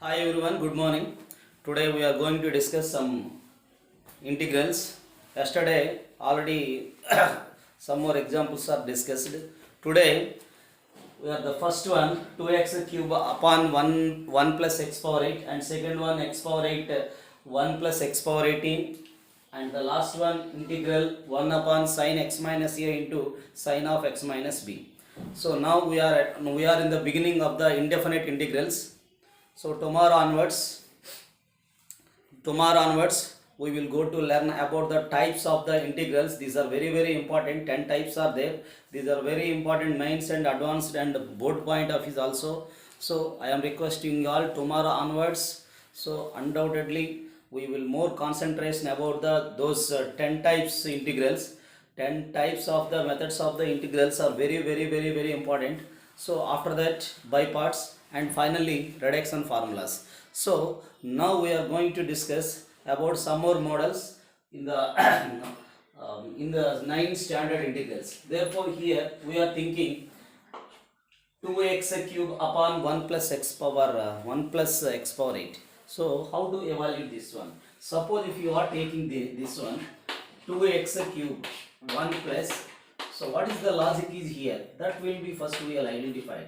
Hi everyone, good morning. Today we are going to discuss some integrals. Yesterday already some more examples are discussed. Today we are the first one 2x cube upon 1 plus x power 8, and second one x power 8 1 plus x power 18, and the last one integral 1 upon sine x minus a into sine of x minus b. So now we are in the beginning of the indefinite integrals. So tomorrow onwards we will go to learn about the types of the integrals. These are very important. 10 types are there. These are very important, mains and advanced and board point of view also. So I am requesting you all tomorrow onwards. So undoubtedly we will more concentration about those 10 types integrals. 10 types of the methods of the integrals are very important. So after that by parts, and finally reduction formulas. So now we are going to discuss about some more models in the in the 9 standard integrals. Therefore here we are thinking 2x cube upon 1 plus x power 1 plus x power 8. So how to evaluate this one? Suppose if you are taking this one 2x cube 1 plus, so what is the logic is here? That will be first we will identify.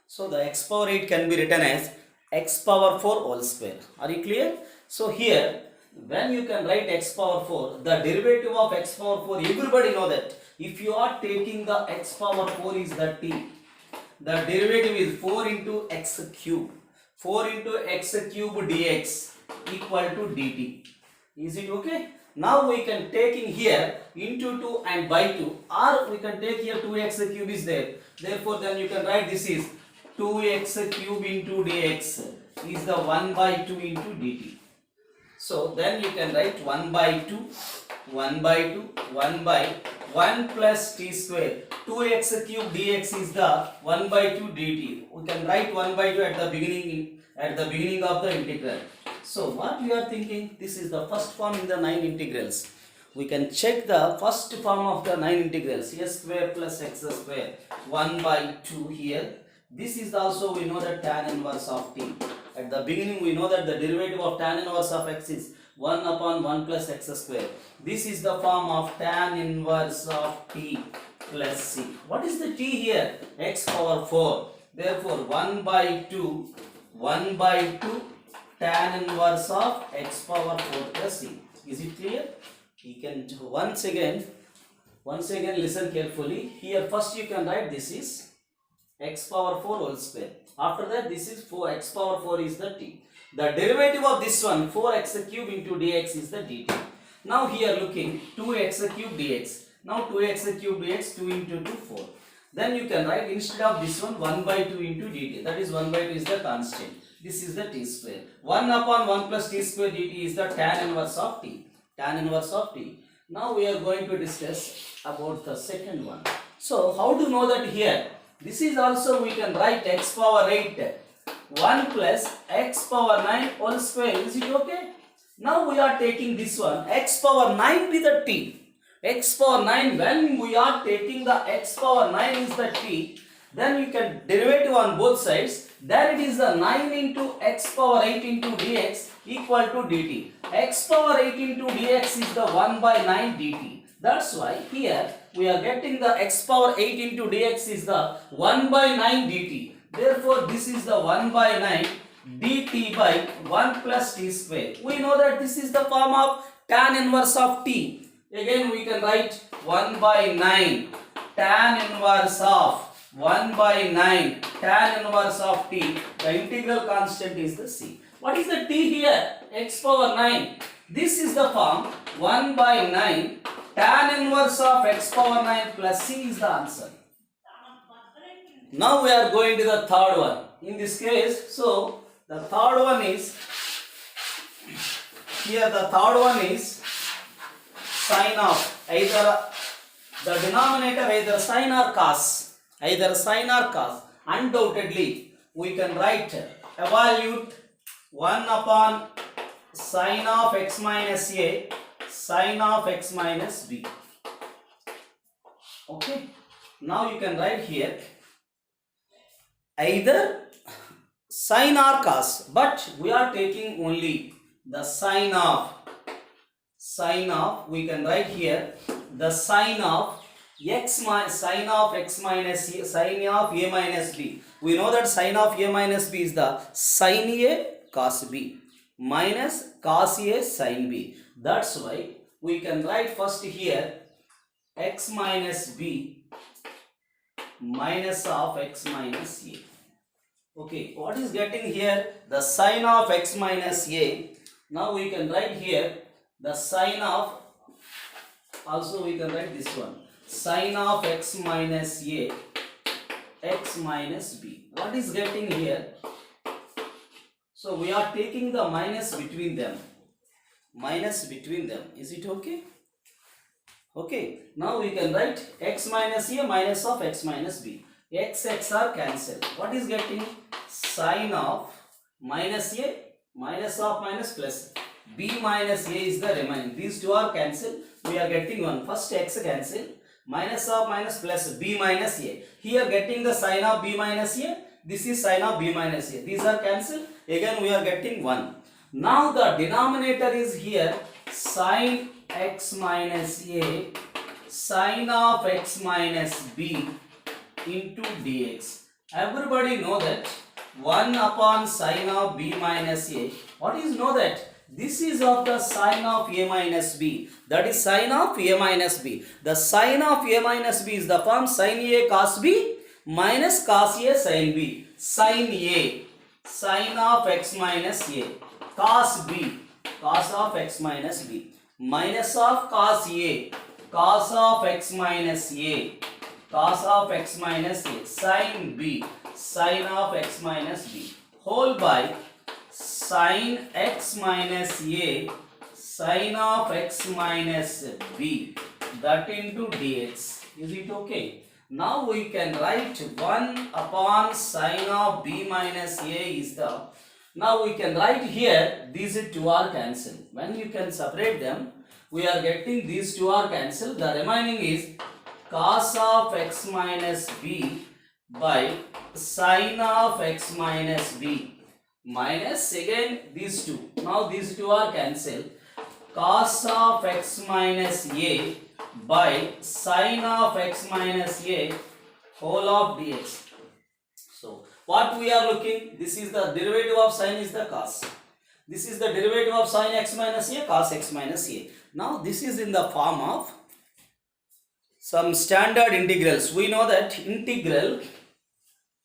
So the x power 8 can be written as x power 4 whole square. Are you clear? So here when you can write x power 4, the derivative of x power 4, everybody know that if you are taking the x power 4 is the t, the derivative is 4 into x cube. 4 into x cube dx equal to dt. Is it okay? Now we can take in here into 2 and by 2, or we can take here 2x cube is there. Therefore then you can write this is 2x cube into dx is the 1 by 2 into dt. So then you can write 1 by 2, 1 by 2, 1 by 1 plus t square. 2x cube dx is the 1 by 2 dt. We can write 1 by 2 at the beginning of the integral. So what we are thinking, this is the first form in the 9 integrals. We can check the first form of the 9 integrals. S square plus x square 1 by 2 here. This is also we know the tan inverse of t. At the beginning we know that the derivative of tan inverse of x is 1 upon 1 plus x square. This is the form of tan inverse of t plus c. What is the t here? X power 4. Therefore 1 by 2 tan inverse of x power 4 plus c. Is it clear? You can once again listen carefully. Here first you can write this is x power 4 whole square. After that this is 4 x power 4 is the t. The derivative of this one 4x cube into dx is the dt. Now here looking 2x cube dx. Now 2x cube dx 2 into 2 4. Then you can write instead of this one 1 by 2 into dt. That is 1 by 2 is the constant. This is the t square. 1 upon 1 plus t square dt is the tan inverse of t. Tan inverse of t. Now we are going to discuss about the second one. So how to know that here? This is also we can write x power 8 1 plus x power 9 whole square. Is it okay? Now we are taking this one x power 9 with the t. X power 9, when we are taking the x power 9 is the t, then you can derivative on both sides. Then it is the 9 into x power 8 into dx equal to dt. X power 8 into dx is the 1 by 9 dt. That's why here we are getting the x power 8 into dx is the 1 by 9 dt. Therefore this is the 1 by 9 dt by 1 plus t square. We know that this is the form of tan inverse of t. Again we can write 1 by 9 tan inverse of 1 by 9 tan inverse of t. The integral constant is the c. What is the t here? X power 9. This is the form 1 by 9 tan inverse of x power 9 plus c is the answer. Now we are going to the third one. In this case, so the third one is here, the third one is sine of either the denominator either sine or cos. Either sine or cos. Undoubtedly we can write evaluate 1 upon sine of x minus a, sine of x minus b. Okay. Now you can write here either sine or cos, but we are taking only the sine of, we can write here the sine of sine of x minus a, sine of a minus b. We know that sine of a minus b is the sine a cos b minus cos a sine b. That's why we can write first here x minus b minus of x minus a. Okay, what is getting here? The sine of x minus a. Now we can write here the sine of, also we can write this one, sine of x minus a, x minus b. What is getting here? So we are taking the minus between them. Is it okay? Okay, now we can write x minus a minus of x minus b. X are cancelled. What is getting? Sine of minus a minus of minus plus b minus a is the remaining. These two are cancelled. We are getting one. First x cancel. Minus of minus plus b minus a. Here getting the sine of b minus a. This is sine of b minus a. These are cancelled. Again we are getting 1. Now the denominator is here sine x minus a sine of x minus b into dx. Everybody know that 1 upon sine of b minus a. What is know that? This is of the sine of a minus b. That is sine of a minus b. The sine of a minus b is the form sine a cos b minus cos a sine b. Sine a, sine of x minus a, cos b, cos of x minus b, minus of cos a, cos of x minus a, cos of x minus a, sine b, sine of x minus b, whole by sine x minus a, sine of x minus b, that into dx. Is it okay? Now we can write 1 upon sine of b minus a is the, now we can write here these two are cancelled. When you can separate them, we are getting these two are cancelled. The remaining is cos of x minus b by sine of x minus b minus again these two. Now these two are cancelled. Cos of x minus a by sine of x minus a whole of dx. So what we are looking, this is the derivative of sine is the cos. This is the derivative of sine x minus a cos x minus a. Now this is in the form of some standard integrals. We know that integral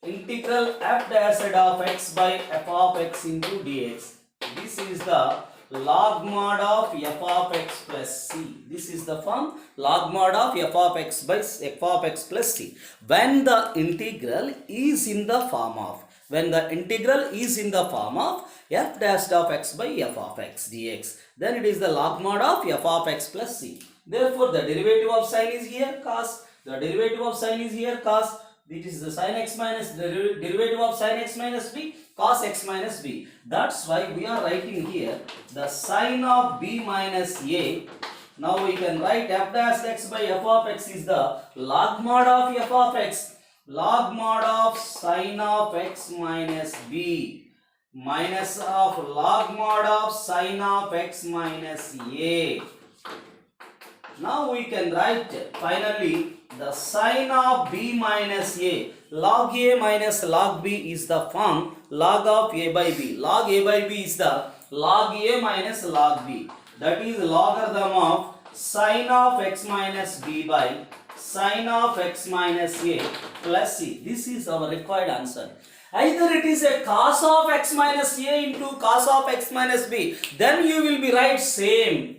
f dash of x by f of x into dx. This is the log mod of f of x plus c. This is the form log mod of f of x by f of x plus c. When the integral is in the form of, f dash of x by f of x dx, then it is the log mod of f of x plus c. Therefore the derivative of sine is here cos. The derivative of sine is here cos. It is the sin x minus the derivative of sin x minus b cos x minus b. That's why we are writing here the sine of b minus a. Now we can write f dash x by f of x is the log mod of f of x, log mod of sine of x minus b minus of log mod of sine of x minus a. Now we can write finally the sine of b minus a. Log a minus log b is the form log of a by b. Log a by b is the log a minus log b. That is logarithm of sine of x minus b by sine of x minus a plus c. This is our required answer. Either it is a cos of x minus a into cos of x minus b, then you will be right same.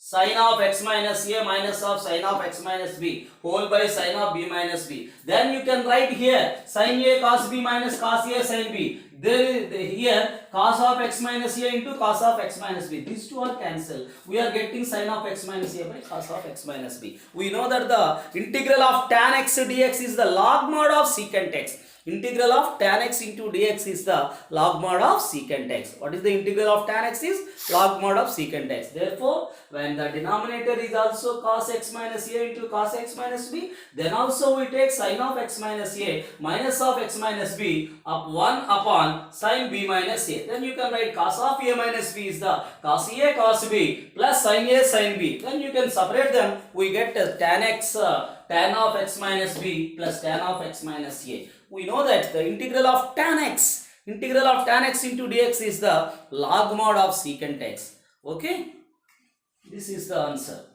Sine of x minus a minus of sine of x minus b whole by sine of b minus b. Then you can write here sine a cos b minus cos a sine b. There is here cos of x minus a into cos of x minus b. These two are cancelled. We are getting sin of x minus a by cos of x minus b. We know that the integral of tan x dx is the log mod of secant x. Integral of tan x into dx is the log mod of secant x. What is the integral of tan x is log mod of secant x. Therefore, when the denominator is also cos x minus a into cos x minus b, then also we take sin of x minus a minus of x minus b up 1 upon sin b minus a. Then you can write cos of a minus b is the cos a cos b plus sin a sin b. Then you can separate them. We get tan x tan of x minus b plus tan of x minus a. We know that the integral of tan x into dx is the log mod of secant x. Okay, this is the answer.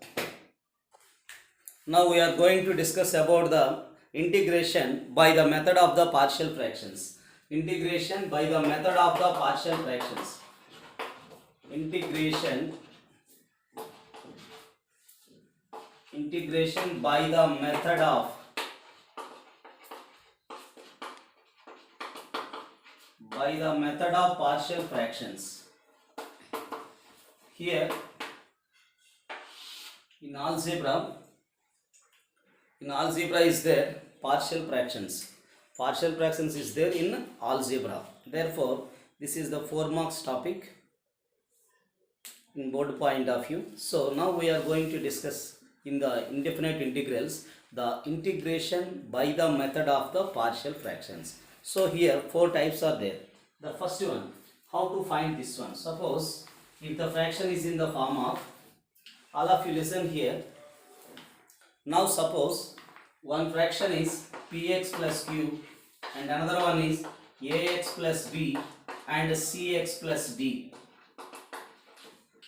Now we are going to discuss about the integration by the method of the partial fractions. Integration by the method of the partial fractions. Integration by the method of partial fractions. Here in algebra is there partial fractions. Partial fractions is there in algebra. Therefore, this is the 4 marks topic in board point of view. So now we are going to discuss in the indefinite integrals the integration by the method of the partial fractions. So here 4 types are there. The first one, how to find this one? Suppose if the fraction is in the form of, all of you listen here. Now suppose one fraction is px plus q and another one is ax plus b and cx plus d.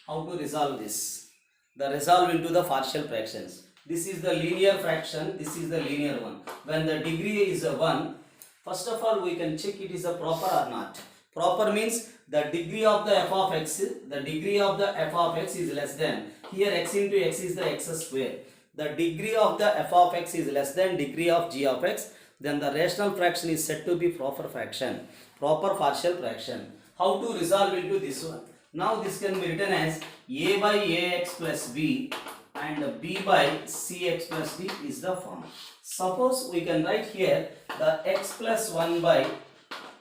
How to resolve this? The resolve into the partial fractions. This is the linear fraction, this is the linear one. When the degree is a 1, first of all we can check it is a proper or not. Proper means the degree of the f of x is less than, here x into x is the x square. The degree of the f of x is less than degree of g of x, then the rational fraction is said to be proper fraction, proper partial fraction. How to resolve into this one? Now this can be written as a by ax plus b and b by cx plus d is the form. Suppose we can write here the x plus 1 by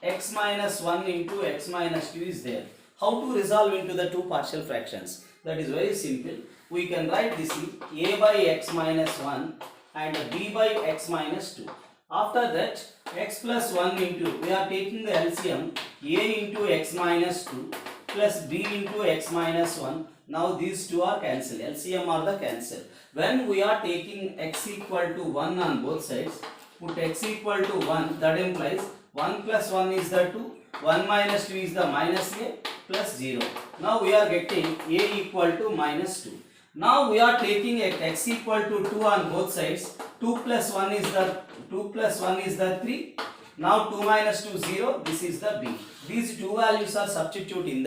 x minus 1 into x minus 2 is there. How to resolve into the two partial fractions? That is very simple. We can write this a by x minus 1 and b by x minus 2. After that, x plus 1 into, we are taking the LCM, a into x minus 2 plus b into x minus 1. Now these two are cancelled. LCM are the cancel. When we are taking x equal to 1 on both sides, put x equal to 1, that implies 1 plus 1 is the 2, 1 minus 2 is the minus a plus 0. Now we are getting a equal to minus 2. Now we are taking x equal to 2 on both sides. 2 plus 1 is the 3. Now 2 minus 2 0. This is the b. These two values are substitute in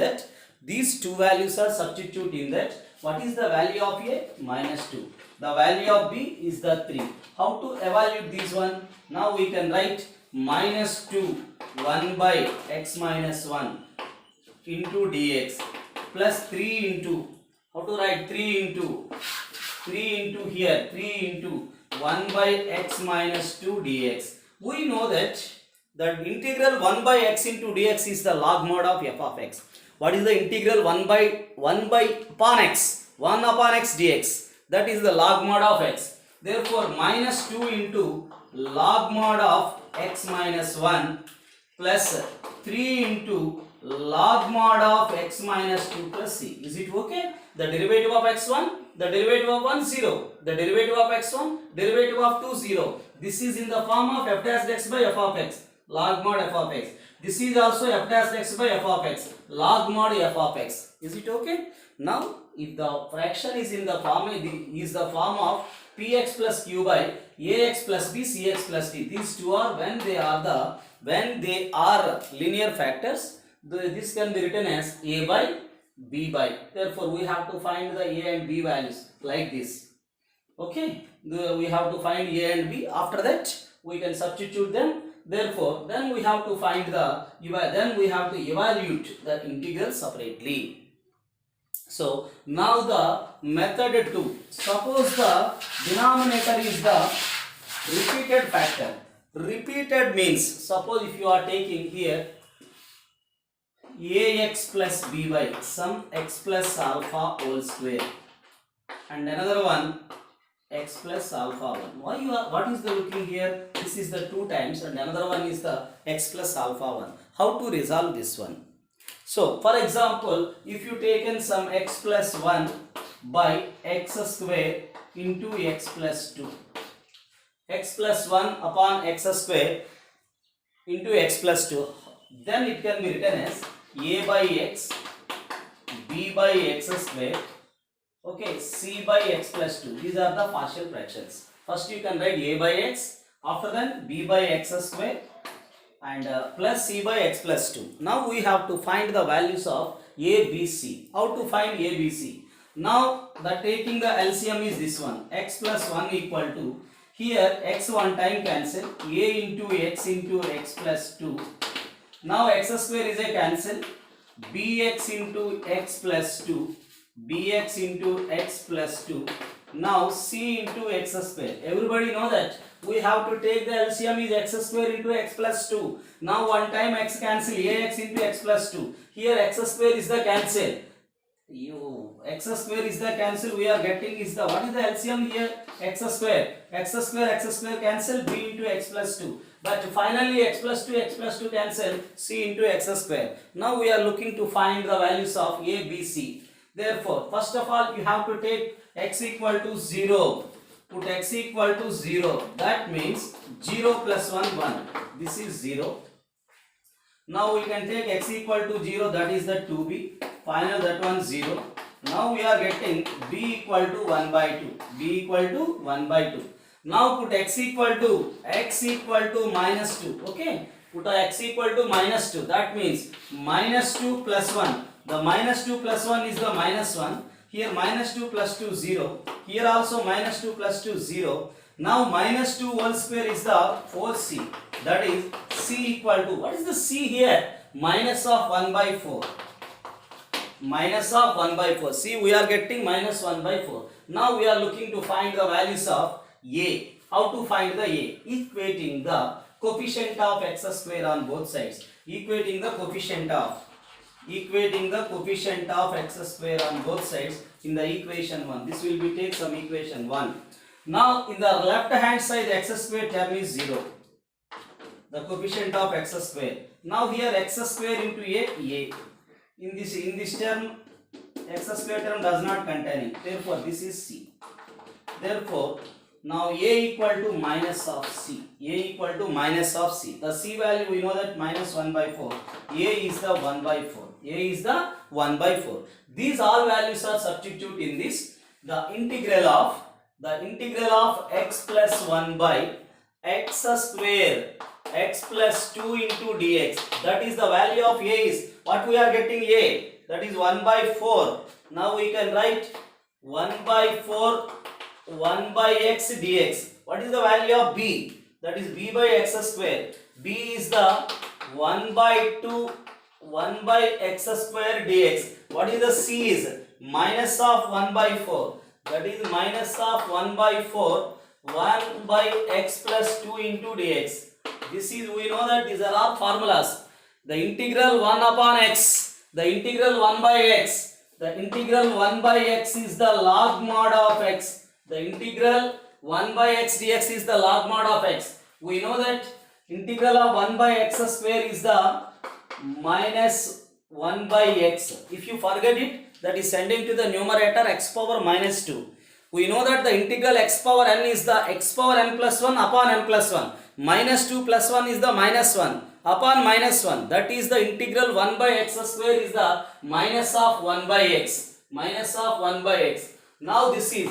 that. What is the value of a? Minus 2. The value of b is the 3. How to evaluate this one? Now we can write minus 2 1 by x minus 1 into dx plus 3 into, how to write 3 into here 3 into 1 by x minus 2 dx. We know that the integral 1 by x into dx is the log mod of f of x. What is the integral 1 upon x dx? That is the log mod of x. Therefore minus 2 into log mod of x minus 1 plus 3 into log mod of x minus 2 plus c. Is it okay? The derivative of x1, the derivative of 1 0, the derivative of x1, derivative of 2 0. This is in the form of f dash x by f of x, log mod f of x. This is also f dash x by f of x, log mod f of x. Is it okay? Now if the fraction is in the form of px plus q by ax plus b cx plus d. These two are when they are linear factors. This can be written as a by b by. Therefore we have to find the a and b values like this. Okay, we have to find a and b. After that we can substitute them Therefore, then we have to find the, then we have to evaluate the integral separately. So now the method 2. Suppose the denominator is the repeated factor. Repeated means, suppose if you are taking here ax plus by, some x plus alpha whole square, and another one x plus alpha 1. What is the looking here? This is the 2 times, and another one is the x plus alpha 1. How to resolve this one? So, for example, if you taken some x plus 1 by x square into x plus 2, x plus 1 upon x square into x plus 2, then it can be written as a by x, b by x square, okay, c by x plus 2. These are the partial fractions. First you can write a by x, after that b by x square, and plus c by x plus 2. Now we have to find the values of a, b, c. How to find a, b, c? Now the taking the LCM is this one, x plus 1 equal to, here x one time cancel, a into x plus 2. Now x square is a cancel, bx into x plus 2, bx into x plus 2. Now c into x square. Everybody know that we have to take the LCM is x square into x plus 2. Now one time x cancel, ax into x plus 2. Here x square is the cancel. X square is the cancel we are getting is the, what is the LCM here? X square cancel, b into x plus 2. But finally x plus 2 cancel, c into x square. Now we are looking to find the values of a, b, c. Therefore, first of all you have to take x equal to 0. Put x equal to 0. That means 0 plus 1, 1. This is 0. Now we can take x equal to 0, that is the 2b. Final that one 0. Now we are getting b equal to 1 by 2. b equal to 1 by 2. Now put x equal to minus 2. Okay. Put a x equal to minus 2. That means minus 2 plus 1. The minus 2 plus 1 is the minus 1. Here minus 2 plus 2 0. Here also minus 2 plus 2 0. Now minus 2 whole square is the 4c. That is c equal to, what is the c here? Minus of 1 by 4. Minus of 1 by 4. See, we are getting minus 1 by 4. Now we are looking to find the values of a. How to find the a? Equating the coefficient of x square on both sides. Equating the coefficient of x square on both sides in the equation 1. This will be take some equation 1. Now in the left hand side x square term is 0. The coefficient of x square. Now here x square into a. In this term x square term does not contain it. Therefore this is c. Therefore now a equal to minus of c. A equal to minus of c. The c value we know that minus 1 by 4. A is the 1 by 4. A is the 1 by 4. These all values are substitute in this. The integral of x plus 1 by x square x plus 2 into dx. That is the value of a is what we are getting a. That is 1 by 4. Now we can write 1 by 4 1 by x dx. What is the value of b? That is b by x square. b is the 1 by 2 1 by x square dx. What is the c is? Minus of 1 by 4. That is minus of 1 by 4 1 by x plus 2 into dx. This is, we know that these are all formulas. The integral 1 upon x. The integral 1 by x. The integral 1 by x is the log mod of x. The integral 1 by x dx is the log mod of x. We know that integral of 1 by x square is the minus 1 by x. If you forget it, that is sending to the numerator x power minus 2. We know that the integral x power n is the x power n plus 1 upon n plus 1. Minus 2 plus 1 is the minus 1 upon minus 1. That is the integral 1 by x square is the minus of 1 by x. Minus of 1 by x. Now this is,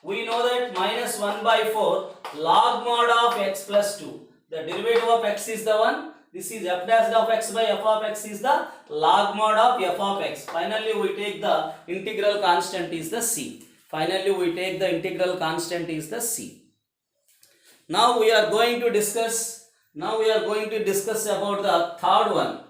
we know that minus 1 by 4 log mod of x plus 2. The derivative of x is the 1. This is f dash of x by f of x is the log mod of f of x. Finally we take the integral constant is the c. Finally we take the integral constant is the c. Now we are going to discuss Now we are going to discuss about the third one.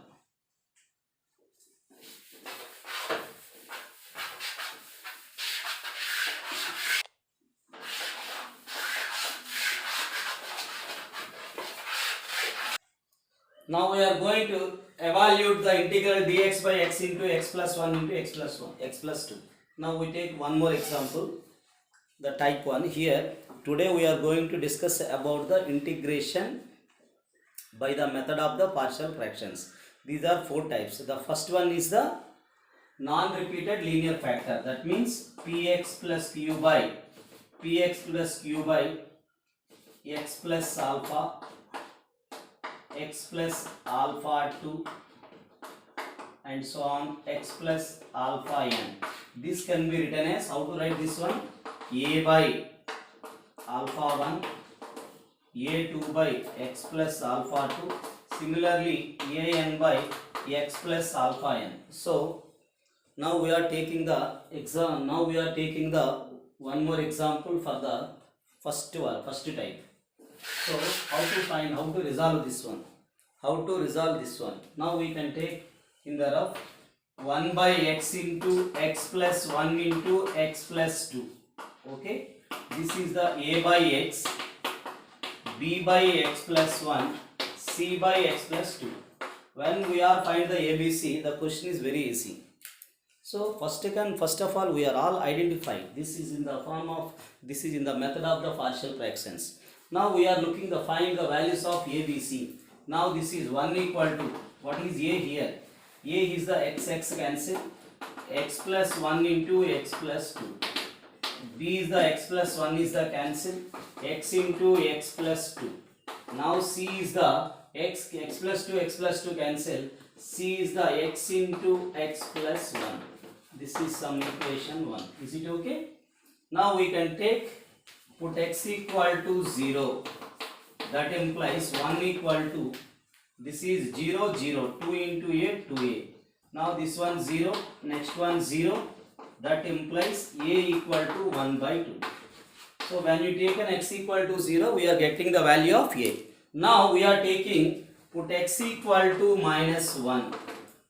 Now we are going to evaluate the integral dx by x into x plus 1 into x plus 1, x plus 2. Now we take one more example, the type 1 here. Today we are going to discuss about the integration by the method of the partial fractions. These are four types. The first one is the non-repeated linear factor. That means px plus q by x plus alpha, x plus alpha 2 and so on, x plus alpha n. This can be written as, how to write this one, a by alpha 1, a2 by x plus alpha 2, similarly an by x plus alpha n. So now we are taking the one more example for the first type. So how to resolve this one? Now we can take in the rough 1 by x into x plus 1 into x plus 2. Okay, this is the a by x, b by x plus 1, c by x plus 2. When we are find the ABC, the question is very easy. So first of all we are all identified. This is in the method of the partial fractions. Now we are looking to find the values of ABC. Now this is 1 equal to, what is a here? A is the x cancel, x plus 1 into x plus 2. B is the x plus 1 is the cancel, x into x plus 2. Now C is the x plus 2 cancel, C is the x into x plus 1. This is some equation 1. Is it okay? Now we can put x equal to 0. That implies 1 equal to, this is 0, 0, 2 into a, 2a. Now this one 0, next one 0. That implies a equal to 1 by 2. So when you take an x equal to 0, we are getting the value of a. Now we are taking, put x equal to minus 1.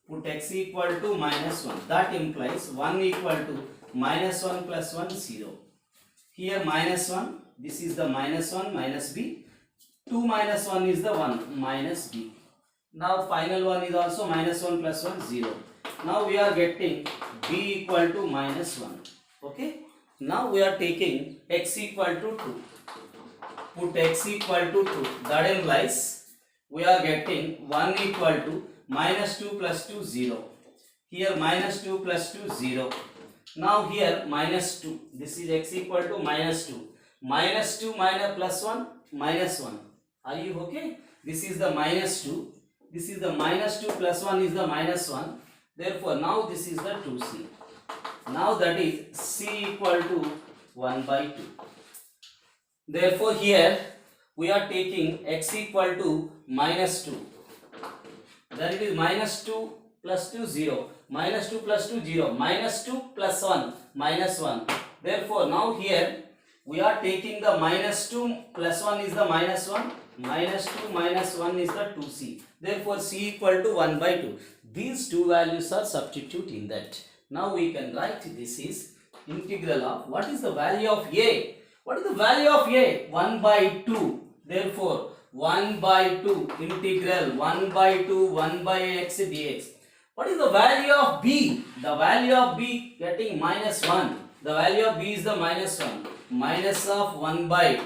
Put x equal to minus 1. That implies 1 equal to minus 1 plus 1, 0. Here minus 1, this is the minus 1 minus b. 2 minus 1 is the 1 minus b. Now final one is also minus 1 plus 1, 0. Now we are getting b equal to minus 1. Okay. Now we are taking x equal to 2. Put x equal to 2. That implies we are getting 1 equal to minus 2 plus 2, 0. Here minus 2 plus 2, 0. Now here minus 2. This is x equal to minus 2. Minus 2 minus plus 1, minus 1. Are you okay? This is the minus 2. This is the minus 2 plus 1 is the minus 1. Therefore, now this is the 2c. Now that is c equal to 1 by 2. Therefore, here we are taking x equal to minus 2. Then it is minus 2 plus 2, 0. Minus 2 plus 2, 0. Minus 2 plus 1, minus 1. Therefore, now here we are taking the minus 2 plus 1 is the minus 1. Minus 2 minus 1 is the 2c. Therefore, c equal to 1 by 2. These two values are substituted in that. Now we can write this is integral of, what is the value of a? What is the value of a? 1 by 2. Therefore, 1 by 2 integral 1 by 2 1 by x dx. What is the value of b? The value of b getting minus 1. The value of b is the minus 1. Minus of 1 by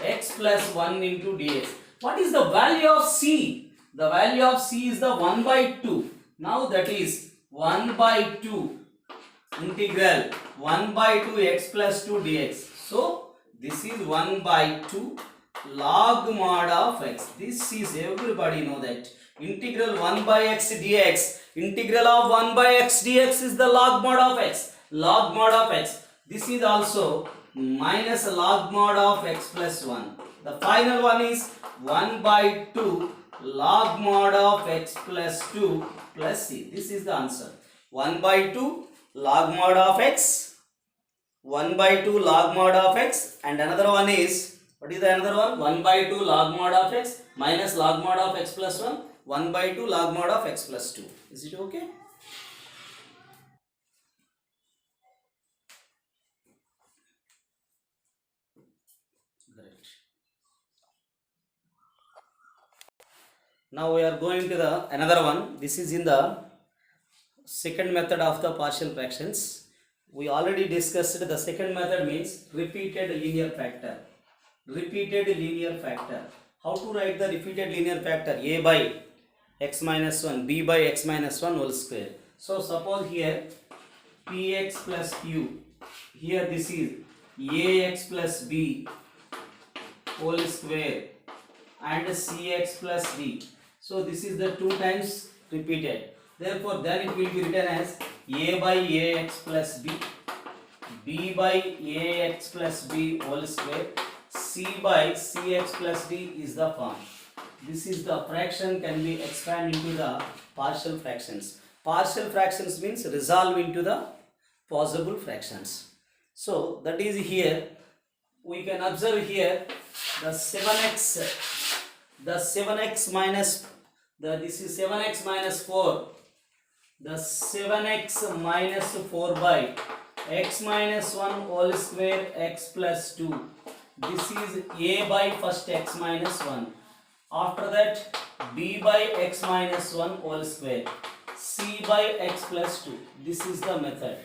x plus 1 into dx. What is the value of c? The value of c is the 1 by 2. Now that is 1 by 2 integral 1 by 2 x plus 2 dx. So this is 1 by 2 log mod of x. This is, everybody know that integral 1 by x dx. Integral of 1 by x dx is the log mod of x. Log mod of x. This is also minus log mod of x plus 1. The final one is 1 by 2 log mod of x plus 2 plus c. This is the answer. 1 by 2 log mod of x. 1 by 2 log mod of x. And another one is What is the another one? 1 by 2 log mod of x minus log mod of x plus 1. 1 by 2 log mod of x plus 2. Is it okay? Great. Now we are going to the another one. This is in the second method of the partial fractions. We already discussed the second method means repeated linear factor. Repeated linear factor. How to write the repeated linear factor? A by x minus 1, b by x minus 1 whole square. So suppose here px plus q. Here this is ax plus b whole square and cx plus d. So this is the 2 times repeated. Therefore then it will be written as a by ax plus b by ax plus b whole square, c by cx plus d is the form. This is the fraction can be expanded into the partial fractions. Partial fractions means resolve into the possible fractions. So that is here. We can observe here the 7x minus this is 7x minus 4. The 7x minus 4 by x minus 1 whole square x plus 2. This is a by first x minus 1. After that b by x minus 1 whole square, c by x plus 2. This is the method.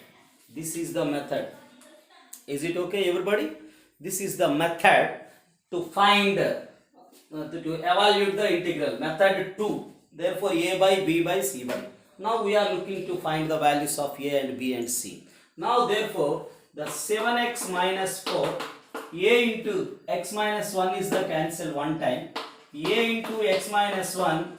This is the method. Is it okay everybody? This is the method to find to evaluate the integral. Method 2. Therefore a by b by c by. Now we are looking to find the values of a and b and c. Now therefore the 7x minus 4, a into x minus 1 is the cancel one time. A into x minus 1,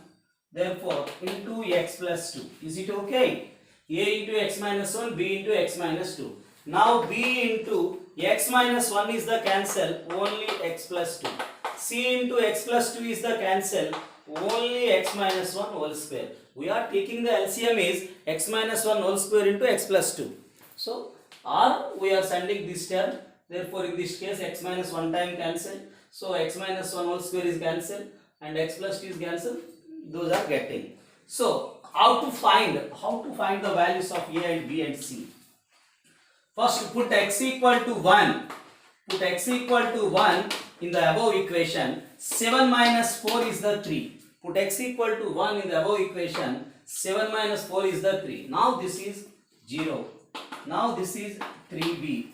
therefore into x plus 2. Is it okay? A into x minus 1, b into x minus 2. Now b into x minus 1 is the cancel, only x plus 2. C into x plus 2 is the cancel, only x minus 1 whole square. We are taking the LCM is x minus 1 whole square into x plus 2. So, or we are sending this term. Therefore, in this case, x minus 1 time cancel. So, x minus 1 whole square is cancelled and x plus 2 is cancelled. Those are getting. So, how to find the values of a and b and c? First, put x equal to 1. Put x equal to 1 in the above equation. 7 minus 4 is the 3. Put x equal to 1 in the above equation. 7 minus 4 is the 3. Now this is 0. Now this is 3b.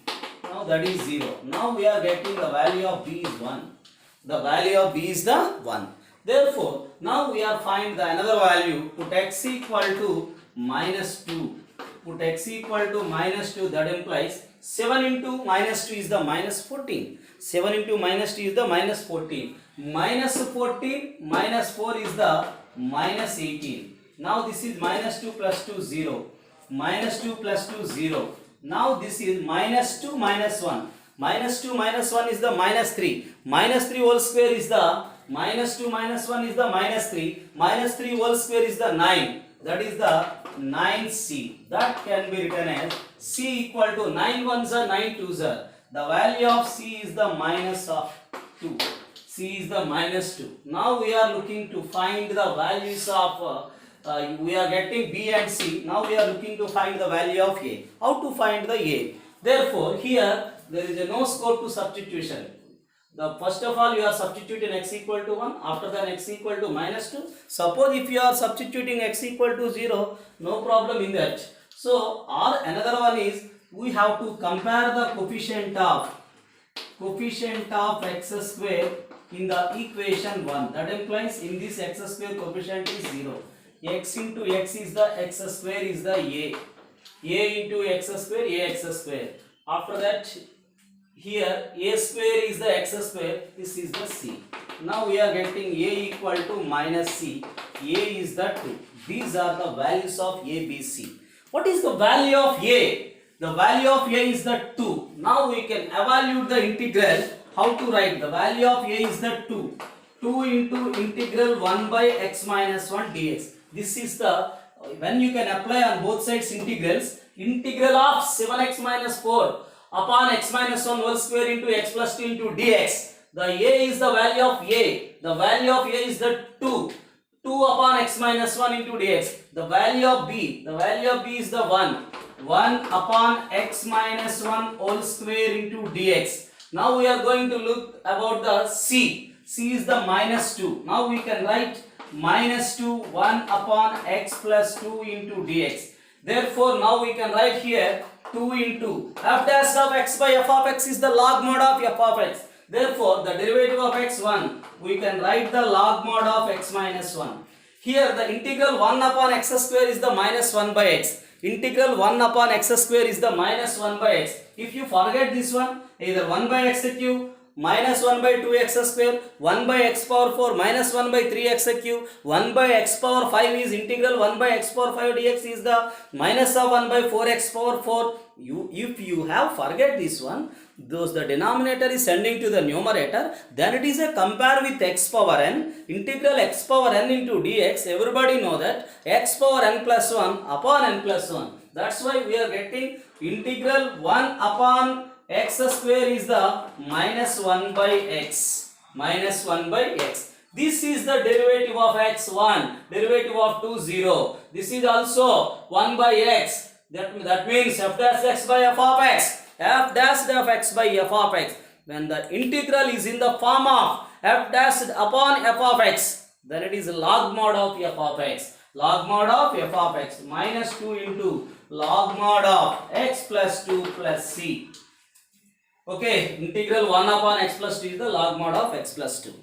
Now that is 0. Now we are getting the value of b is 1. The value of b is the 1. Therefore, now we are find the another value. Put x equal to minus 2. Put x equal to minus 2. That implies 7 into minus 2 is the minus 14. 7 into minus 2 is the minus 14. Minus 14 minus 4 is the minus 18. Now this is minus 2 plus 2 0. Minus 2 plus 2 0. Now this is minus 2 minus 1. Minus 2 minus 1 is the minus 3. Minus 3 whole square is the minus 2 minus 1 is the minus 3. Minus 3 whole square is the 9. That is the 9c. That can be written as c equal to 9 ones are 9 twos are. The value of c is the minus of 2. C is the minus 2. Now we are looking to find the values of we are getting b and c. Now we are looking to find the value of a. How to find the a? Therefore, here there is no scope to substitution. First of all, you are substituting x equal to 1. After that, x equal to minus 2. Suppose if you are substituting x equal to 0, no problem in that. So, or another one is we have to compare the coefficient of x square in the equation 1. That implies in this x square coefficient is 0. X into x is the x square is the a. A into x square, ax square. After that, here a square is the x square. This is the c. Now we are getting a equal to minus c. A is the 2. These are the values of a, b, c. What is the value of a? The value of a is the 2. Now we can evaluate the integral. How to write? The value of a is the 2. 2 into integral 1 by x minus 1 dx. This is the, when you can apply on both sides integrals, integral of 7x minus 4 upon x minus 1 whole square into x plus 2 into dx. The a is the value of a. The value of a is the 2. 2 upon x minus 1 into dx. The value of b. The value of b is the 1. 1 upon x minus 1 whole square into dx. Now we are going to look about the c. C is the minus 2. Now we can write minus 2 1 upon x plus 2 into dx. Therefore now we can write here 2 into f dash of x by f of x is the log mod of f of x. Therefore the derivative of x1 we can write the log mod of x minus 1. Here the integral 1 upon x square is the minus 1 by x. Integral 1 upon x square is the minus 1 by x. If you forget this one, either 1 by x cube minus 1 by 2x square, 1 by x power 4 minus 1 by 3x cube, 1 by x power 5 is integral 1 by x power 5 dx is the minus of 1 by 4x power 4. If you have forget this one, the denominator is sending to the numerator, then it is a compare with x power n, integral x power n into dx. Everybody know that x power n plus 1 upon n plus 1. That's why we are getting integral 1 upon x square is the minus 1 by x. Minus 1 by x. This is the derivative of x1. Derivative of 2, 0. This is also 1 by x. That means f dash x by f of x. F dash of x by f of x. When the integral is in the form of f dash upon f of x, then it is log mod of f of x. Log mod of f of x. Minus 2 into log mod of x plus 2 plus c. Okay, integral 1 upon x plus 2 is the log mod of x plus 2.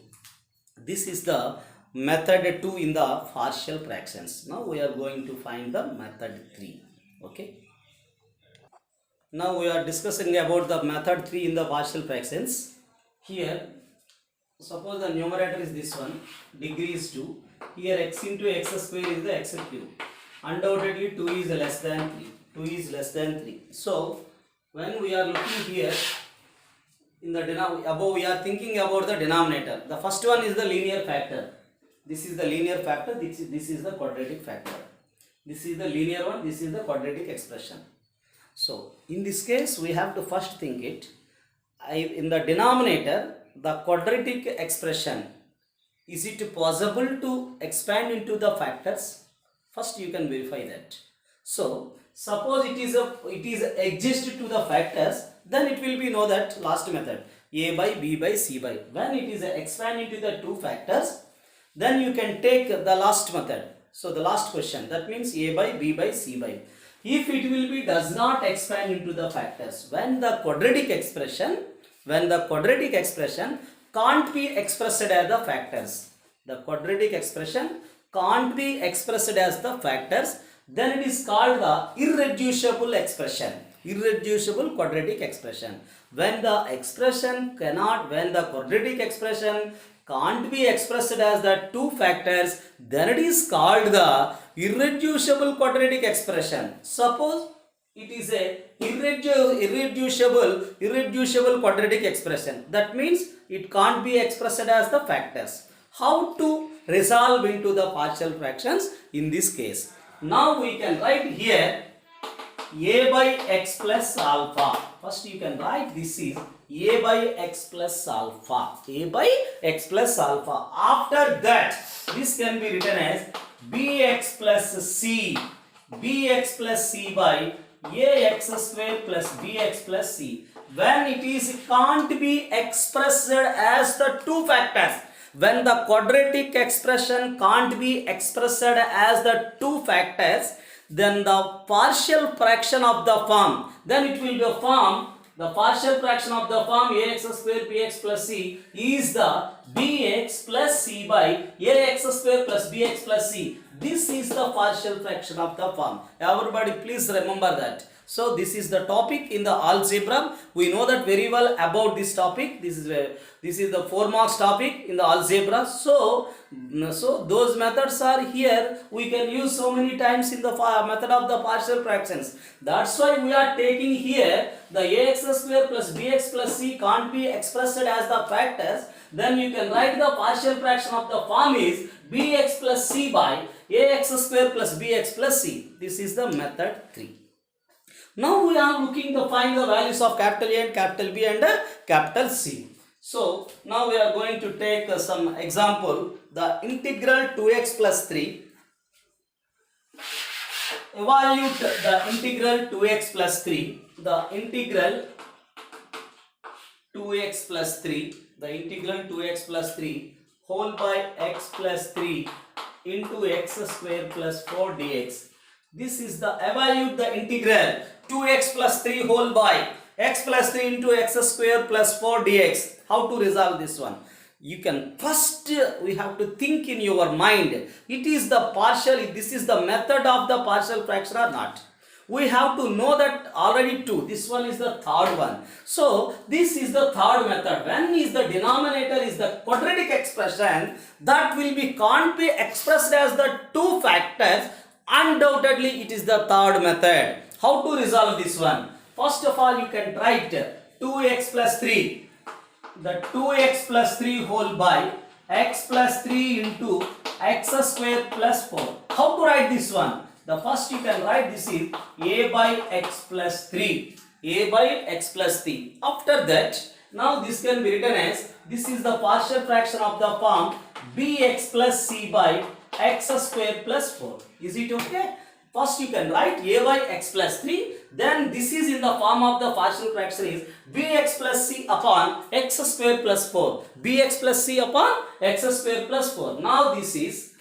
This is the method 2 in the partial fractions. Now we are going to find the method 3. Okay. Now we are discussing about the method 3 in the partial fractions. Here, suppose the numerator is this one, degree is 2. Here x into x square is the x cube. Undoubtedly 2 is less than 3. 2 is less than 3. So, when we are looking here, in the above we are thinking about the denominator. The first one is the linear factor. This is the linear factor, this is the quadratic factor. This is the linear one, this is the quadratic expression. So, in this case, we have to first think it. In the denominator, the quadratic expression, is it possible to expand into the factors? First, you can verify that. So, suppose it is adjusted to the factors, then it will be know that last method, a by b by c by. When it is expand into the two factors, then you can take the last method. So, the last question, that means a by b by c by. If it will be does not expand into the factors, when the quadratic expression can't be expressed as the factors, the quadratic expression can't be expressed as the factors, then it is called the irreducible expression, irreducible quadratic expression. When the quadratic expression can't be expressed as the two factors, then it is called the irreducible quadratic expression. Suppose it is a irreducible quadratic expression. That means it can't be expressed as the factors. How to resolve into the partial fractions in this case? Now we can write here a by x plus alpha. First you can write this is a by x plus alpha. A by x plus alpha. After that, this can be written as bx plus c. Bx plus c by ax square plus bx plus c. When it is can't be expressed as the two factors, when the quadratic expression can't be expressed as the two factors, then the partial fraction of the form, then it will be a form, the partial fraction of the form ax square bx plus c is the bx plus c by ax square plus bx plus c. This is the partial fraction of the form. Everybody please remember that. So this is the topic in the algebra. We know that very well about this topic. This is the 4 marks topic in the algebra. So those methods are here. We can use so many times in the method of the partial fractions. That's why we are taking here the ax square plus bx plus c can't be expressed as the factors. Then you can write the partial fraction of the form is bx plus c by ax square plus bx plus c. This is the method 3. Now we are looking to find the values of capital A and capital B and capital C. So now we are going to take some example. The integral 2x plus 3. Evaluate the integral 2x plus 3. The integral 2x plus 3. The integral 2x plus 3 whole by x plus 3 into x square plus 4 dx. This is the evaluate the integral 2x plus 3 whole by x plus 3 into x square plus 4 dx. How to resolve this one? You can first we have to think in your mind, it is the partial, this is the method of the partial fraction or not. We have to know that already two. This one is the third one. So this is the third method. When is the denominator is the quadratic expression, that will be can't be expressed as the two factors. Undoubtedly it is the third method. How to resolve this one? First of all, you can write 2x plus 3. The 2x plus 3 whole by x plus 3 into x square plus 4. How to write this one? The first you can write this is a by x plus 3. A by x plus 3. After that, now this can be written as, this is the partial fraction of the form bx plus c by x square plus 4. Is it okay? First you can write a by x plus 3. Then this is in the form of the partial fraction is bx plus c upon x square plus 4. Bx plus c upon x square plus 4. Now this is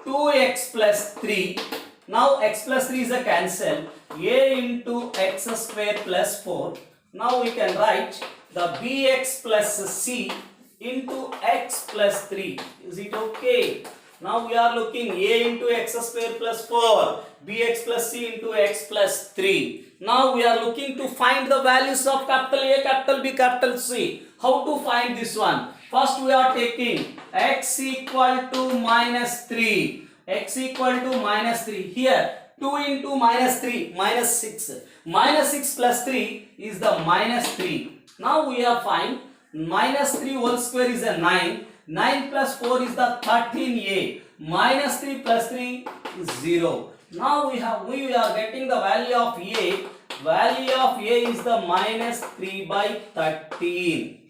2x plus 3. Now x plus 3 is a cancel. A into x square plus 4. Now we can write the bx plus c into x plus 3. Is it okay? Now we are looking a into x square plus 4, bx plus c into x plus 3. Now we are looking to find the values of capital A, capital B, capital C. How to find this one? First we are taking x equal to minus 3. X equal to minus 3. Here 2 into minus 3, minus 6. Minus 6 plus 3 is the minus 3. Now we are find minus 3 whole square is a 9. 9 plus 4 is the 13a. Minus 3 plus 3 is 0. Now we are getting the value of a. Value of a is the minus 3 by 13.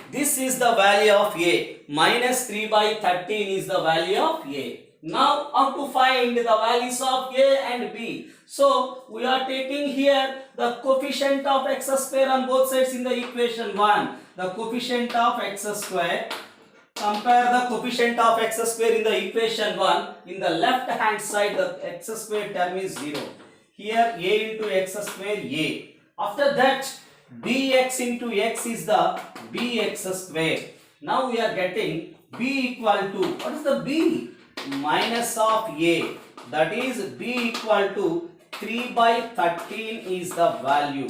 This is the value of a. Minus 3 by 13 is the value of a. Now how to find the values of a and b? So we are taking here the coefficient of x square on both sides in the equation 1. The coefficient of x square. Compare the coefficient of x square in the equation 1. In the left hand side the x square term is 0. Here a into x square a. After that bx into x is the bx square. Now we are getting b equal to, what is the b? Minus of a. That is b equal to 3 by 13 is the value.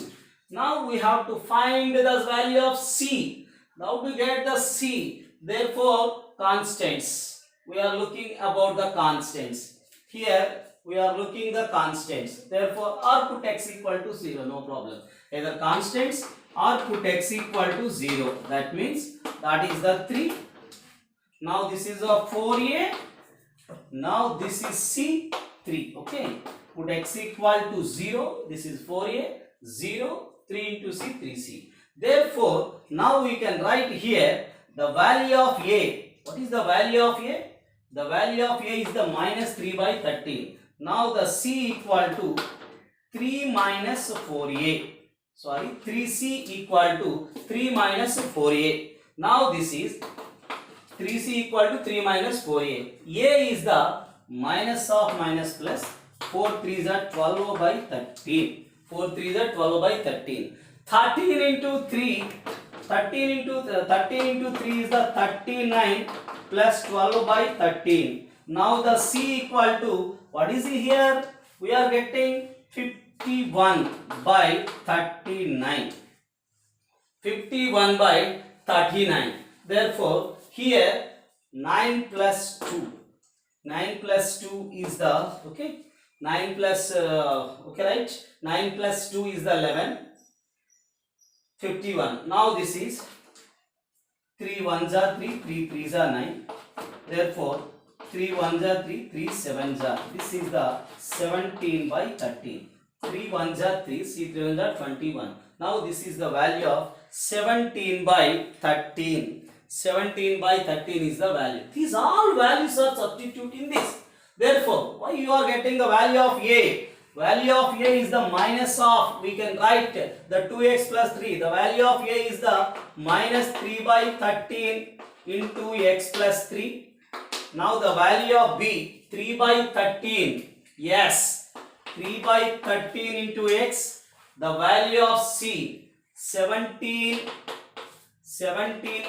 Now we have to find the value of c. Now to get the c, therefore constants. We are looking about the constants. Here we are looking the constants. Therefore r put x equal to 0. No problem. Either constants or put x equal to 0. That means that is the 3. Now this is a 4a. Now this is c3. Okay. Put x equal to 0. This is 4a. 0. 3 into c, 3c. Therefore, now we can write here the value of a. What is the value of a? The value of a is the minus 3 by 13. Now the c equal to 3 minus 4a. Sorry, 3c equal to 3 minus 4a. Now this is 3c equal to 3 minus 4a. A is the minus of minus plus. 4 3s are 12 by 13. 4 3s are 12 by 13. 13 into 3. 13 into 3 is the 39 plus 12 by 13. Now the c equal to, what is it here? We are getting 51 by 39. 51 by 39. Therefore, here 9 plus 2. 9 plus 2 is the, okay. 9 plus, okay, right? 9 plus 2 is the 11. 51. Now this is 3 1s are 3, 3 3s are 9. Therefore, 3 1s are 3, 3 7s are. This is the 17 by 13. 3 1s are 3, 3 3s are 21. Now this is the value of 17 by 13. 17 by 13 is the value. These all values are substitute in this. Therefore, why you are getting the value of A? Value of A is the minus of, we can write the 2x plus 3. The value of A is the minus 3 by 13 into x plus 3. Now the value of B, 3 by 13. Yes, 3 by 13 into x. The value of C, 17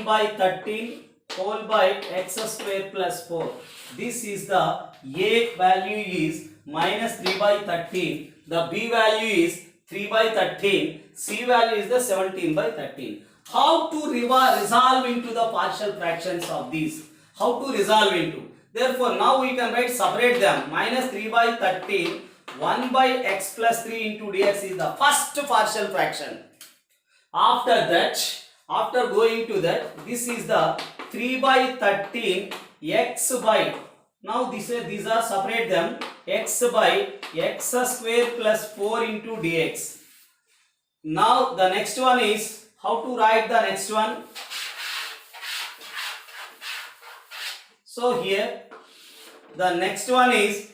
by 13 whole by x square plus 4. This is the A value is minus 3 by 13. The B value is 3 by 13. C value is the 17 by 13. How to resolve into the partial fractions of these? How to resolve into? Therefore, now we can write separate them. Minus 3 by 13. 1 by x plus 3 into dx is the first partial fraction. After that, after going to that, this is the 3 by 13 x by, now these are separate them, x by x square plus 4 into dx. Now the next one is, how to write the next one? So here the next one is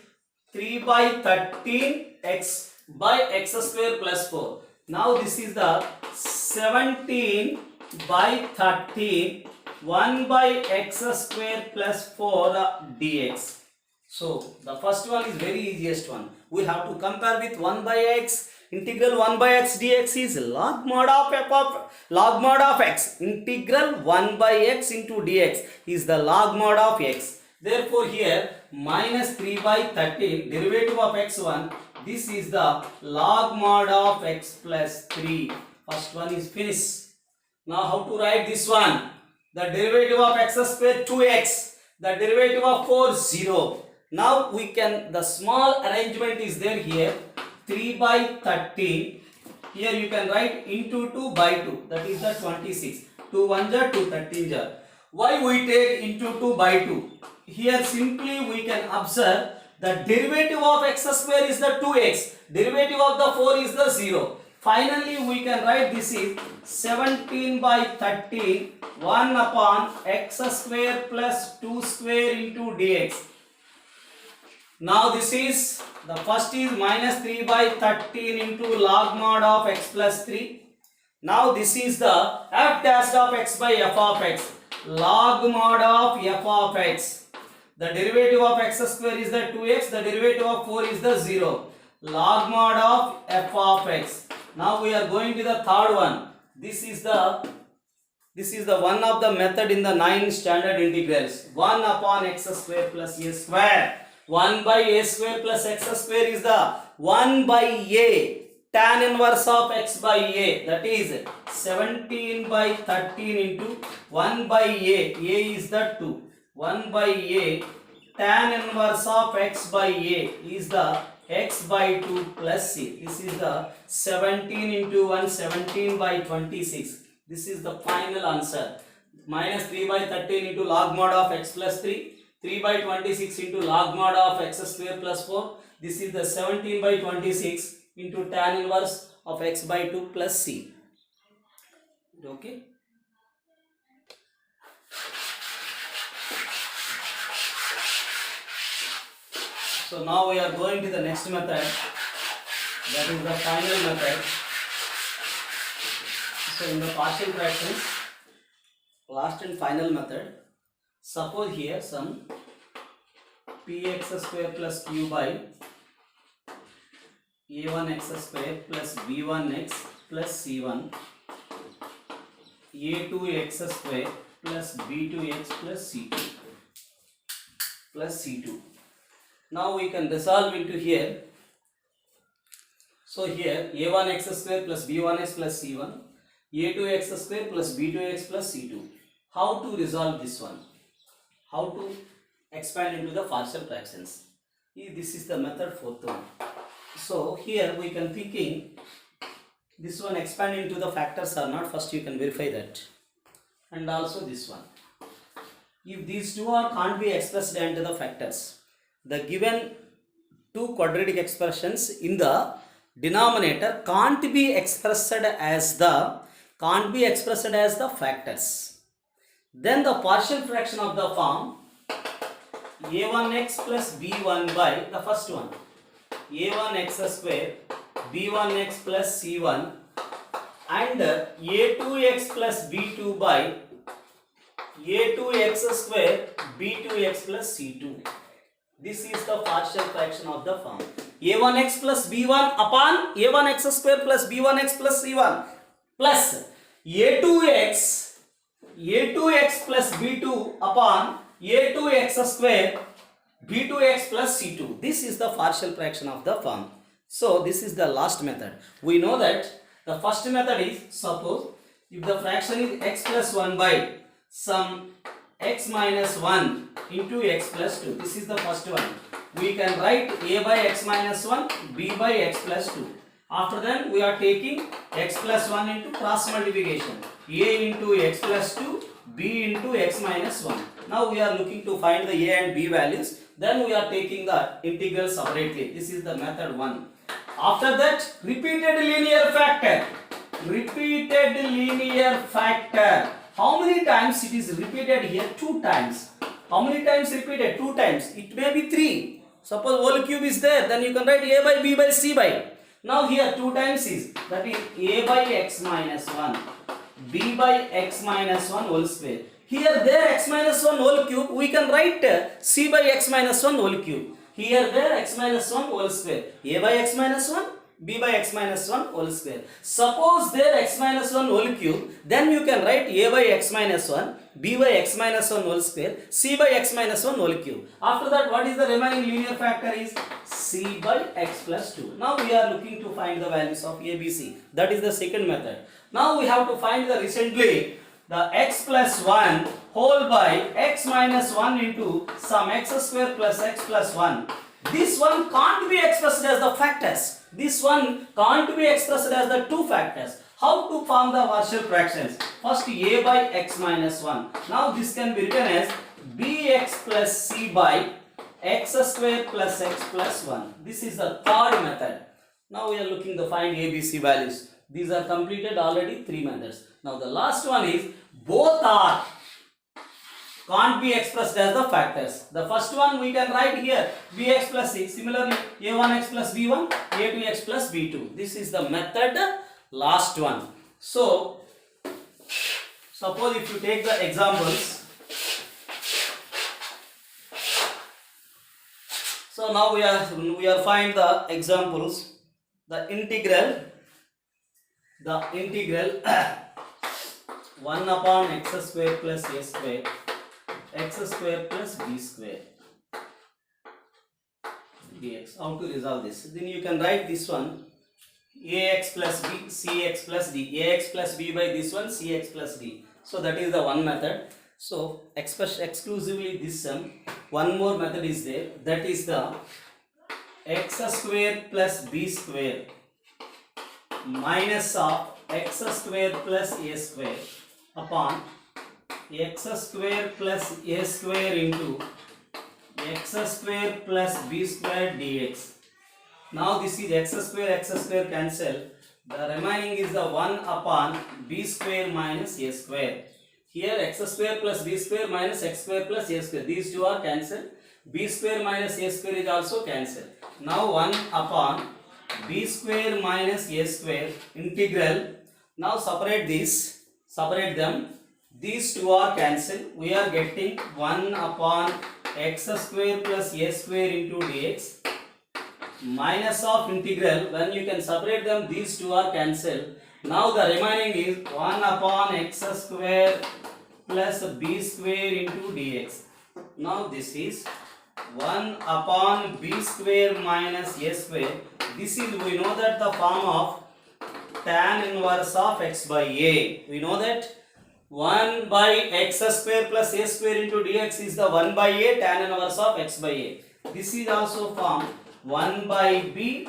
3 by 13 x by x square plus 4. Now this is the 17 by 13 1 by x square plus 4 dx. So the first one is very easiest one. We have to compare with 1 by x. Integral 1 by x dx is log mod of log mod of x. Integral 1 by x into dx is the log mod of x. Therefore here minus 3 by 13 derivative of x1, this is the log mod of x plus 3. First one is finished. Now how to write this one? The derivative of x square 2x. The derivative of 4 0. Now we can, the small arrangement is there here. 3 by 13. Here you can write into 2 by 2. That is the 26. 2 1 jar, 2 13 jar. Why we take into 2 by 2? Here simply we can observe the derivative of x square is the 2x. Derivative of the 4 is the 0. Finally we can write this is 17 by 13 1 upon x square plus 2 square into dx. Now this is, the first is minus 3 by 13 into log mod of x plus 3. Now this is the f dash of x by f of x. Log mod of f of x. The derivative of x square is the 2x. The derivative of 4 is the 0. Log mod of f of x. Now we are going to the third one. This is the one of the method in the 9 standard integrals. 1 upon x square plus a square. 1 by a square plus x square is the 1 by a tan inverse of x by a. That is 17 by 13 into 1 by a. A is the 2. 1 by a tan inverse of x by a is the x by 2 plus c. This is the 17 into 1, 17 by 26. This is the final answer. Minus 3 by 13 into log mod of x plus 3. 3 by 26 into log mod of x square plus 4. This is the 17 by 26 into tan inverse of x by 2 plus c. Okay. So now we are going to the next method, that is the final method. So in the partial fractions, last and final method, suppose here some px square plus q by a1x square plus b1x plus c1, a2x square plus b2x plus c2 plus c2. Now we can resolve into here. So here a1x square plus b1x plus c1, a2x square plus b2x plus c2. How to resolve this one? How to expand into the partial fractions? This is the method fourth one. So here we can thinking this one expand into the factors or not. First you can verify that, and also this one. If these two are can't be expressed into the factors, the given two quadratic expressions in the denominator can't be expressed as the can't be expressed as the factors. Then the partial fraction of the form a1x plus b1 by the first one a1x square b1x plus c1 and a2x plus b2 by a2x square b2x plus c2. This is the partial fraction of the form a1x plus b1 upon a1x square plus b1x plus c1 plus a2x plus b2 upon a2x square b2x plus c2. This is the partial fraction of the form. So this is the last method. We know that the first method is, suppose if the fraction is x plus 1 by some x minus 1 into x plus 2. This is the first one. We can write a by x minus 1, b by x plus 2. After that we are taking x plus 1 into cross multiplication. A into x plus 2, b into x minus 1. Now we are looking to find the a and b values. Then we are taking the integral separately. This is the method 1. After that, repeated linear factor. Repeated linear factor. How many times it is repeated here? 2 times. How many times repeated? 2 times. It may be 3. Suppose whole cube is there, then you can write a by b by c by. Now here 2 times is, that is a by x minus 1, b by x minus 1 whole square. Here there x minus 1 whole cube, we can write c by x minus 1 whole cube. Here there x minus 1 whole square. A by x minus 1, b by x minus 1 whole square. Suppose there x minus 1 whole cube, then you can write a by x minus 1, b by x minus 1 whole square, c by x minus 1 whole cube. After that, what is the remaining linear factor is c by x plus 2. Now we are looking to find the values of a, b, c. That is the second method. Now we have to find the recently the x plus 1 whole by x minus 1 into some x square plus x plus 1. This one can't be expressed as the factors. This one can't be expressed as the 2 factors. How to form the partial fractions? First a by x minus 1. Now this can be written as bx plus c by x square plus x plus 1. This is the third method. Now we are looking to find a, b, c values. These are completed already 3 methods. Now the last one is both are can't be expressed as the factors. The first one we can write here bx plus c. Similarly a1x plus b1, a2x plus b2. This is the method last one. So suppose if you take the examples. So now we are find the examples. The integral 1 upon x square plus a square, x square plus b square dx. How to resolve this? Then you can write this one ax plus b, cx plus d, ax plus b by this one, cx plus d. So that is the one method. So exclusively this sum. One more method is there, that is the x square plus b square minus of x square plus a square upon x square plus a square into x square plus b square dx. Now this is x square cancel. The remaining is the 1 upon b square minus a square. Here x square plus b square minus x square plus a square. These two are cancelled. B square minus a square is also cancelled. Now 1 upon b square minus a square integral. Now separate them. These two are cancelled. We are getting 1 upon x square plus a square into dx minus of integral. When you can separate them, these two are cancelled. Now the remaining is 1 upon x square plus b square into dx. Now this is 1 upon b square minus a square. This is, we know that the form of tan inverse of x by a. We know that 1 by x square plus a square into dx is the 1 by a tan inverse of x by a. This is also form 1 by b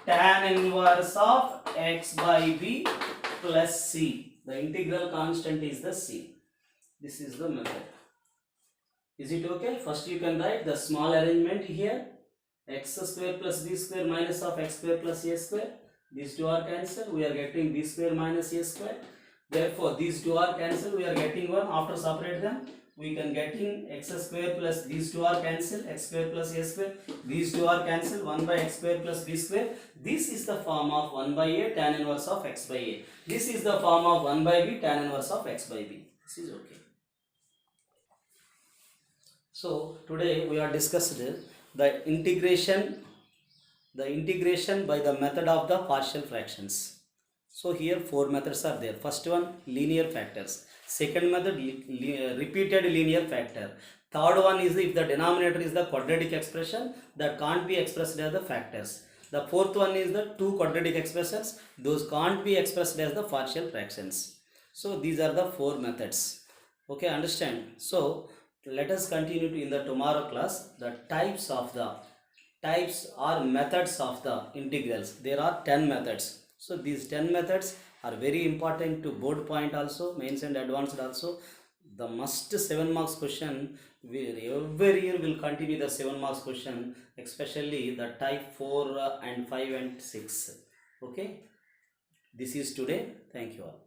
tan inverse of x by b plus c. The integral constant is the c. This is the method. Is it okay? First you can write the small arrangement here. X square plus b square minus of x square plus a square. These two are cancelled. We are getting b square minus a square. Therefore, these two are cancelled. We are getting 1. After separate them, we can getting x square plus these two are cancelled. X square plus a square. These two are cancelled. 1 by x square plus b square. This is the form of 1 by a tan inverse of x by a. This is the form of 1 by b tan inverse of x by b. This is okay. So today we are discussed the integration by the method of the partial fractions. So here 4 methods are there. First one, linear factors. Second method, repeated linear factor. Third one is if the denominator is the quadratic expression that can't be expressed as the factors. The fourth one is the two quadratic expressions, those can't be expressed as the partial fractions. So these are the 4 methods. Okay, understand? So let us continue to in the tomorrow class the types or methods of the integrals. There are 10 methods. So these 10 methods are very important to board point also, mains and advanced also. The must 7 marks question, every year will continue the 7 marks question, especially the type 4 and 5 and 6. Okay, this is today. Thank you all.